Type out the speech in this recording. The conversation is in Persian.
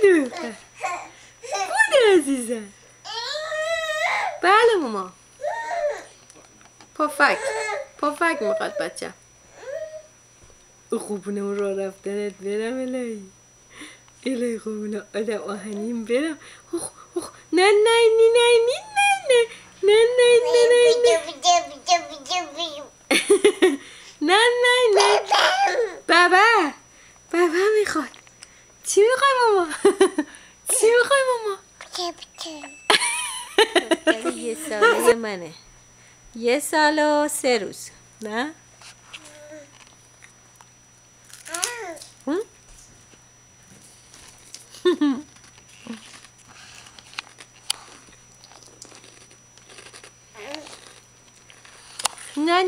بودو عزیزم. بله ماما. پفک میخواد بچه. خوبونه اون راه رفتنت برم الهی خوبونه آدم آهنیم برم. نه بابا میخواد. چی میخوای ماما؟ یه ساله منه. 1 سال و 3 روز. نه؟ نه